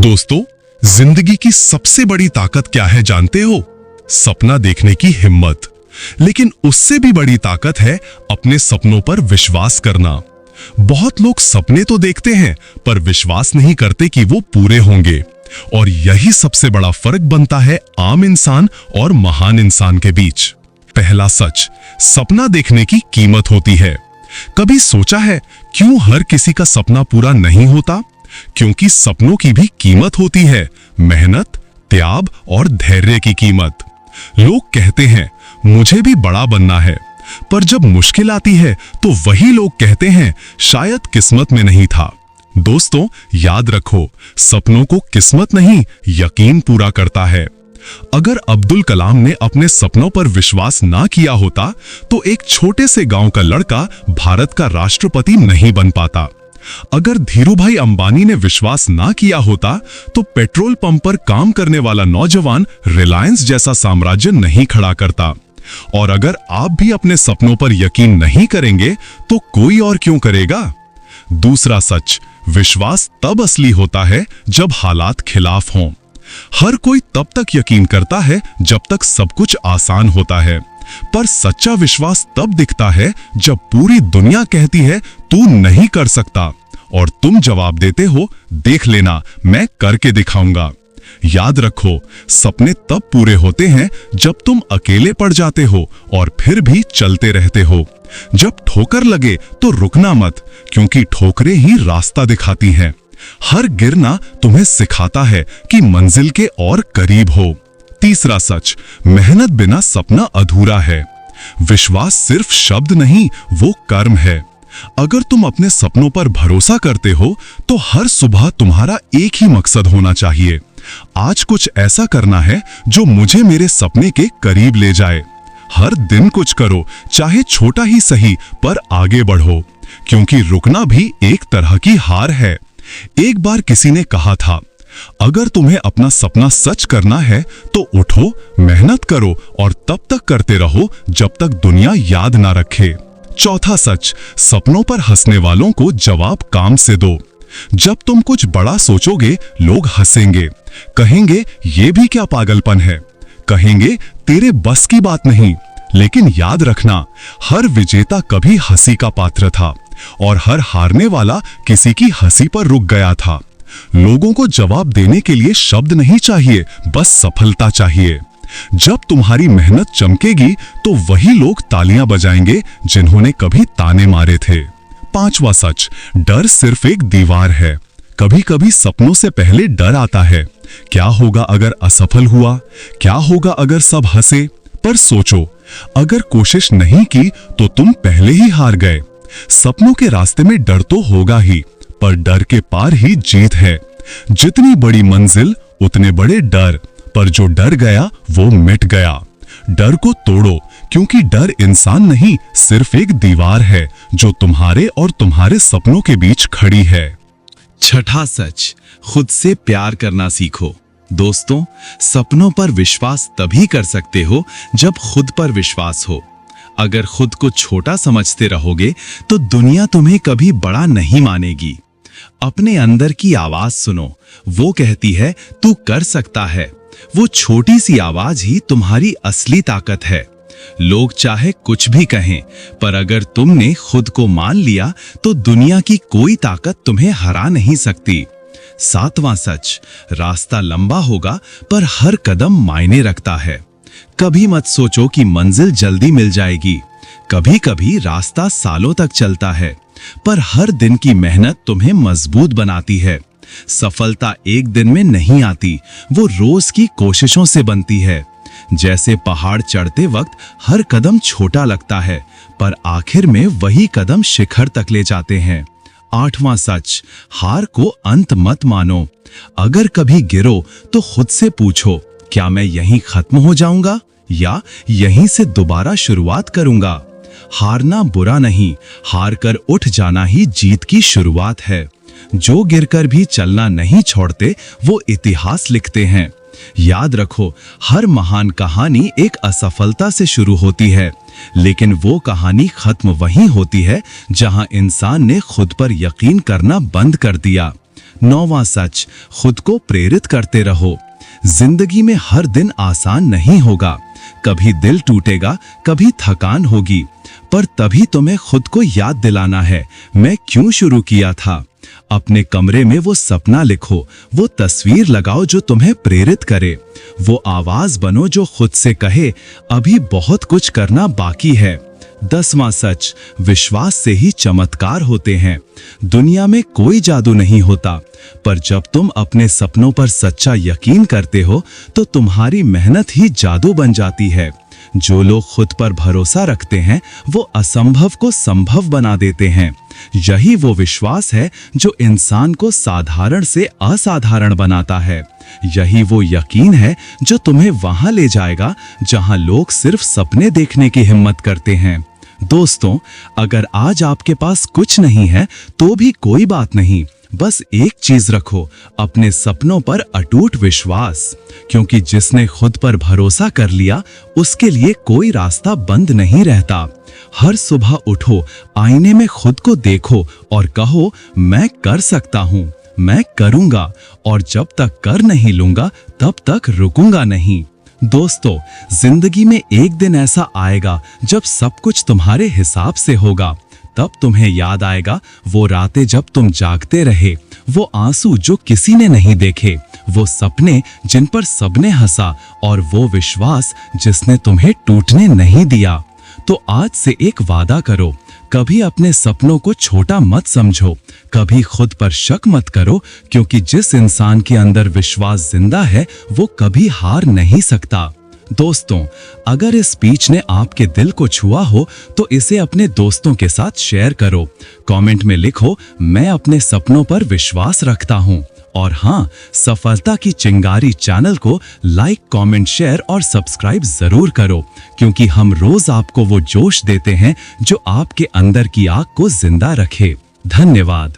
दोस्तों, जिंदगी की सबसे बड़ी ताकत क्या है जानते हो? सपना देखने की हिम्मत। लेकिन उससे भी बड़ी ताकत है अपने सपनों पर विश्वास करना। बहुत लोग सपने तो देखते हैं पर विश्वास नहीं करते कि वो पूरे होंगे। और यही सबसे बड़ा फर्क बनता है आम इंसान और महान इंसान के बीच। पहला सच, सपना देखने की कीमत होती है। कभी सोचा है क्यों हर किसी का सपना पूरा नहीं होता? क्योंकि सपनों की भी कीमत होती है, मेहनत, त्याग और धैर्य की कीमत। लोग कहते हैं मुझे भी बड़ा बनना है, पर जब मुश्किल आती है तो वही लोग कहते हैं शायद किस्मत में नहीं था। दोस्तों, याद रखो, सपनों को किस्मत नहीं, यकीन पूरा करता है। अगर अब्दुल कलाम ने अपने सपनों पर विश्वास ना किया होता तो एक छोटे से गांव का लड़का भारत का राष्ट्रपति नहीं बन पाता। अगर धीरूभाई अंबानी ने विश्वास ना किया होता तो पेट्रोल पंप पर काम करने वाला नौजवान रिलायंस जैसा साम्राज्य नहीं खड़ा करता। और अगर आप भी अपने सपनों पर यकीन नहीं करेंगे तो कोई और क्यों करेगा? दूसरा सच, विश्वास तब असली होता है जब हालात खिलाफ हों। हर कोई तब तक यकीन करता है जब तक सब कुछ आसान होता है, पर सच्चा विश्वास तब दिखता है जब पूरी दुनिया कहती है तू नहीं कर सकता और तुम जवाब देते हो देख लेना, मैं करके दिखाऊंगा। याद रखो, सपने तब पूरे होते हैं जब तुम अकेले पड़ जाते हो और फिर भी चलते रहते हो। जब ठोकर लगे तो रुकना मत, क्योंकि ठोकरें ही रास्ता दिखाती हैं। हर गिरना तुम्हें सिखाता है कि मंजिल के और करीब हो। तीसरा सच, मेहनत बिना सपना अधूरा है। विश्वास सिर्फ शब्द नहीं, वो कर्म है। अगर तुम अपने सपनों पर भरोसा करते हो तो हर सुबह तुम्हारा एक ही मकसद होना चाहिए, आज कुछ ऐसा करना है जो मुझे मेरे सपने के करीब ले जाए। हर दिन कुछ करो, चाहे छोटा ही सही, पर आगे बढ़ो, क्योंकि रुकना भी एक तरह की हार है। एक बार किसी ने कहा था, अगर तुम्हें अपना सपना सच करना है तो उठो, मेहनत करो और तब तक करते रहो जब तक दुनिया याद ना रखे। चौथा सच, सपनों पर हंसने वालों को जवाब काम से दो। जब तुम कुछ बड़ा सोचोगे, लोग हंसेंगे, कहेंगे ये भी क्या पागलपन है, कहेंगे तेरे बस की बात नहीं। लेकिन याद रखना, हर विजेता कभी हंसी का पात्र था और हर हारने वाला किसी की हंसी पर रुक गया था। लोगों को जवाब देने के लिए शब्द नहीं चाहिए, बस सफलता चाहिए। जब तुम्हारी मेहनत चमकेगी तो वही लोग तालियां बजाएंगे जिन्होंने कभी ताने मारे थे। पांचवा सच, डर सिर्फ एक दीवार है। कभी कभी सपनों से पहले डर आता है, क्या होगा अगर असफल हुआ, क्या होगा अगर सब हंसे। पर सोचो, अगर कोशिश नहीं की तो तुम पहले ही हार गए। सपनों के रास्ते में डर तो होगा ही, पर डर के पार ही जीत है। जितनी बड़ी मंजिल उतने बड़े डर, पर जो डर गया वो मिट गया। डर को तोड़ो, क्योंकि डर इंसान नहीं, सिर्फ एक दीवार है जो तुम्हारे और तुम्हारे सपनों के बीच खड़ी है। छठा सच, खुद से प्यार करना सीखो। दोस्तों, सपनों पर विश्वास तभी कर सकते हो जब खुद पर विश्वास हो। अगर खुद को छोटा समझते रहोगे तो दुनिया तुम्हें कभी बड़ा नहीं मानेगी। अपने अंदर की आवाज सुनो, वो कहती है तू कर सकता है। वो छोटी सी आवाज ही तुम्हारी असली ताकत है। लोग चाहे कुछ भी कहें, पर अगर तुमने खुद को मान लिया तो दुनिया की कोई ताकत तुम्हें हरा नहीं सकती। सातवां सच, रास्ता लंबा होगा पर हर कदम मायने रखता है। कभी मत सोचो कि मंजिल जल्दी मिल जाएगी। कभी कभी रास्ता सालों तक चलता है, पर हर दिन की मेहनत तुम्हें मजबूत बनाती है। सफलता एक दिन में नहीं आती, वो रोज की कोशिशों से बनती है। जैसे पहाड़ चढ़ते वक्त हर कदम छोटा लगता है, पर आखिर में वही कदम शिखर तक ले जाते हैं। आठवां सच, हार को अंत मत मानो। अगर कभी गिरो तो खुद से पूछो, क्या मैं यहीं खत्म हो जाऊंगा या यहीं से दोबारा शुरुआत करूंगा? हारना बुरा नहीं, हार कर उठ जाना ही जीत की शुरुआत है। जो गिरकर भी चलना नहीं छोड़ते वो इतिहास लिखते हैं। याद रखो, हर महान कहानी एक असफलता से शुरू होती है, लेकिन वो कहानी खत्म वहीं होती है जहां इंसान ने खुद पर यकीन करना बंद कर दिया। 9वां सच, खुद को प्रेरित करते रहो। जिंदगी में हर दिन आसान नहीं होगा, कभी दिल टूटेगा, कभी थकान होगी, पर तभी तुम्हें खुद को याद दिलाना है, मैं क्यों शुरू किया था। अपने कमरे में वो सपना लिखो, वो तस्वीर लगाओ जो तुम्हें प्रेरित करे, वो आवाज बनो जो खुद से कहे अभी बहुत कुछ करना बाकी है। 10वां सच, विश्वास से ही चमत्कार होते हैं। दुनिया में कोई जादू नहीं होता, पर जब तुम अपने सपनों पर सच्चा यकीन करते हो तो तुम्हारी मेहनत ही जादू बन जाती है। जो लोग खुद पर भरोसा रखते हैं वो असंभव को संभव बना देते हैं। यही वो विश्वास है जो इंसान को साधारण से असाधारण बनाता है। यही वो यकीन है जो तुम्हें वहां ले जाएगा जहां लोग सिर्फ सपने देखने की हिम्मत करते हैं। दोस्तों, अगर आज आपके पास कुछ नहीं है तो भी कोई बात नहीं, बस एक चीज रखो, अपने सपनों पर अटूट विश्वास, क्योंकि जिसने खुद पर भरोसा कर लिया उसके लिए कोई रास्ता बंद नहीं रहता। हर सुबह उठो, आईने में खुद को देखो और कहो मैं कर सकता हूं, मैं करूंगा, और जब तक कर नहीं लूंगा तब तक रुकूंगा नहीं। दोस्तों, जिंदगी में एक दिन ऐसा आएगा जब सब कुछ तुम्हारे हिसाब से होगा। तब तुम्हें याद आएगा वो रातें जब तुम जागते रहे, वो आंसू जो किसी ने नहीं देखे, वो सपने जिन पर सबने हंसा, और वो विश्वास जिसने तुम्हें टूटने नहीं दिया। तो आज से एक वादा करो, कभी अपने सपनों को छोटा मत समझो, कभी खुद पर शक मत करो, क्योंकि जिस इंसान के अंदर विश्वास जिंदा है वो कभी हार नहीं सकता। दोस्तों, अगर इस स्पीच ने आपके दिल को छुआ हो तो इसे अपने दोस्तों के साथ शेयर करो। कमेंट में लिखो मैं अपने सपनों पर विश्वास रखता हूं। और हाँ, सफलता की चिंगारी चैनल को लाइक, कमेंट, शेयर और सब्सक्राइब जरूर करो, क्योंकि हम रोज आपको वो जोश देते हैं जो आपके अंदर की आग को जिंदा रखे। धन्यवाद।